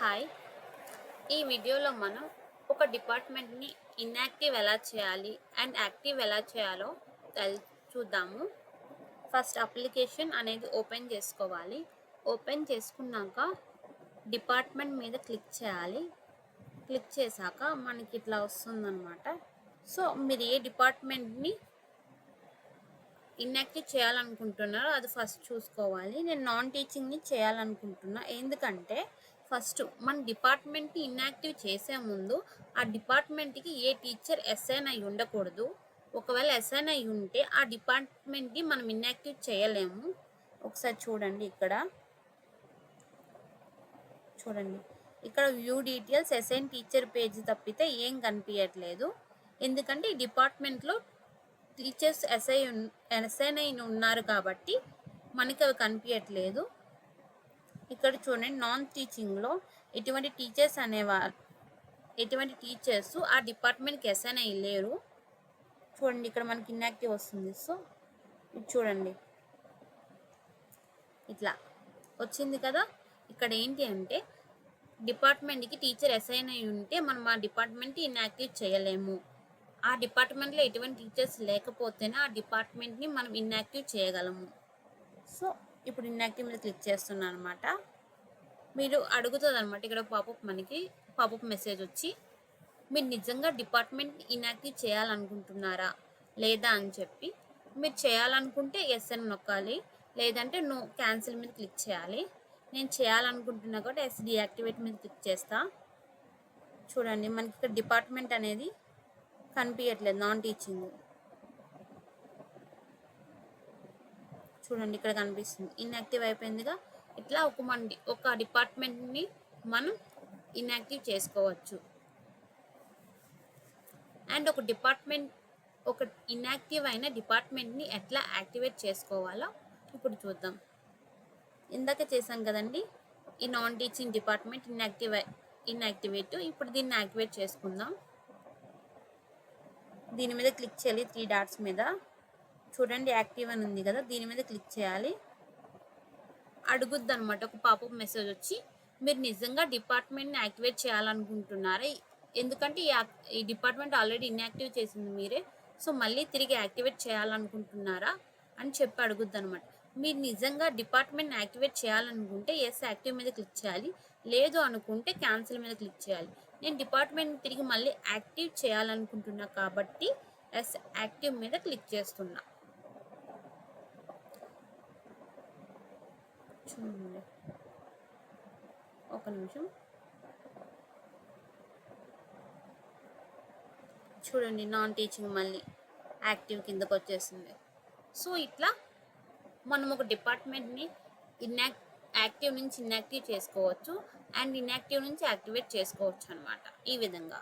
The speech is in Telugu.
హాయ్. ఈ వీడియోలో మనం ఒక డిపార్ట్మెంట్ని ఇన్యాక్టివ్ ఎలా చేయాలి అండ్ యాక్టివ్ ఎలా చేయాలో చూద్దాము. ఫస్ట్ అప్లికేషన్ అనేది ఓపెన్ చేసుకోవాలి. ఓపెన్ చేసుకున్నాక డిపార్ట్మెంట్ మీద క్లిక్ చేయాలి. క్లిక్ చేశాక మనకి ఇట్లా వస్తుందన్నమాట. సో మీరు ఏ డిపార్ట్మెంట్ని ఇన్యాక్టివ్ చేయాలనుకుంటున్నారో అది ఫస్ట్ చూసుకోవాలి. నేను నాన్ టీచింగ్ని చేయాలనుకుంటున్నా. ఎందుకంటే ఫస్ట్ మన డిపార్ట్మెంట్ని ఇన్యాక్టివ్ చేసే ముందు ఆ డిపార్ట్మెంట్కి ఏ టీచర్ అసైన్ అయి ఉండకూడదు. ఒకవేళ అసైన్ అయి ఉంటే ఆ డిపార్ట్మెంట్ని మనం ఇన్యాక్టివ్ చేయలేము. ఒకసారి చూడండి, ఇక్కడ view details assign teacher page తప్పితే ఏం కనిపించట్లేదు. ఎందుకంటే ఈ డిపార్ట్మెంట్లో టీచర్స్ అసైన్ అయి ఉన్నారు కాబట్టి మనకి అవి కనిపించట్లేదు. ఇక్కడ చూడండి, నాన్ టీచింగ్లో ఎటువంటి టీచర్స్ ఆ డిపార్ట్మెంట్కి అసైన్ అయ్యి లేరు. చూడండి, ఇక్కడ మనకి ఇన్యాక్టివ్ వస్తుంది. సో చూడండి, ఇట్లా వచ్చింది కదా. ఇక్కడ ఏంటి అంటే డిపార్ట్మెంట్కి టీచర్ అసైన్ అయి ఉంటే మనం ఆ డిపార్ట్మెంట్ని ఇన్యాక్టివ్ చేయలేము. ఆ డిపార్ట్మెంట్లో ఎటువంటి టీచర్స్ లేకపోతేనే ఆ డిపార్ట్మెంట్ని మనం ఇన్యాక్టివ్ చేయగలము. సో ఇప్పుడు ఇన్యాక్టివ్ మీద క్లిక్ చేస్తున్నాను అనమాట. మీరు అడుగుతుంది అనమాట, ఇక్కడ పాపప్ మెసేజ్ వచ్చి మీరు నిజంగా డిపార్ట్మెంట్ ఇన్యాక్టివ్ చేయాలనుకుంటున్నారా లేదా అని చెప్పి. మీరు చేయాలనుకుంటే ఎస్ అని నొక్కాలి, లేదంటే నో క్యాన్సిల్ మీద క్లిక్ చేయాలి. నేను చేయాలనుకుంటున్నా కాబట్టి ఎస్ డియాక్టివేట్ మీద క్లిక్ చేస్తా. చూడండి, మనకి ఇక్కడ డిపార్ట్మెంట్ అనేది కనిపించట్లేదు, నాన్ టీచింగ్. చూడండి, ఇక్కడ కనిపిస్తుంది ఇన్యాక్టివ్ అయిపోయిందిగా. ఇట్లా ఒక డిపార్ట్మెంట్ని మనం ఇన్యాక్టివ్ చేసుకోవచ్చు. అండ్ ఒక ఇన్యాక్టివ్ అయిన డిపార్ట్మెంట్ని ఎట్లా యాక్టివేట్ చేసుకోవాలో ఇప్పుడు చూద్దాం. ఇందాక చేసాం కదండి, ఈ నాన్ టీచింగ్ డిపార్ట్మెంట్ ఇన్యాక్టివేట్. ఇప్పుడు దీన్ని యాక్టివేట్ చేసుకుందాం. దీని మీద క్లిక్ చేయాలి, 3 డాట్స్ మీద. చూడండి, యాక్టివ్ అని ఉంది కదా, దీని మీద క్లిక్ చేయాలి. అడుగుద్ది అనమాట, ఒక పాపప్ మెసేజ్ వచ్చి మీరు నిజంగా డిపార్ట్మెంట్ని యాక్టివేట్ చేయాలనుకుంటున్నారా, ఎందుకంటే ఈ డిపార్ట్మెంట్ ఆల్రెడీ ఇన్యాక్టివ్ చేసింది మీరే, సో మళ్ళీ తిరిగి యాక్టివేట్ చేయాలనుకుంటున్నారా అని చెప్పి అడుగుద్ది అనమాట. మీరు నిజంగా డిపార్ట్మెంట్ని యాక్టివేట్ చేయాలనుకుంటే ఎస్ యాక్టివ్ మీద క్లిక్ చేయాలి, లేదు అనుకుంటే క్యాన్సిల్ మీద క్లిక్ చేయాలి. నేను డిపార్ట్మెంట్ని తిరిగి మళ్ళీ యాక్టివ్ చేయాలనుకుంటున్నా కాబట్టి ఎస్ యాక్టివ్ మీద క్లిక్ చేస్తున్నా. చూడండి, ఒక నిమిషం. చూడండి, నాన్ టీచింగ్ మళ్ళీ యాక్టివ్ కిందకు వచ్చేసింది. సో ఇట్లా మనం ఒక డిపార్ట్మెంట్ని యాక్టివ్ నుంచి ఇన్యాక్టివ్ చేసుకోవచ్చు అండ్ ఇన్యాక్టివ్ నుంచి యాక్టివేట్ చేసుకోవచ్చు అనమాట, ఈ విధంగా.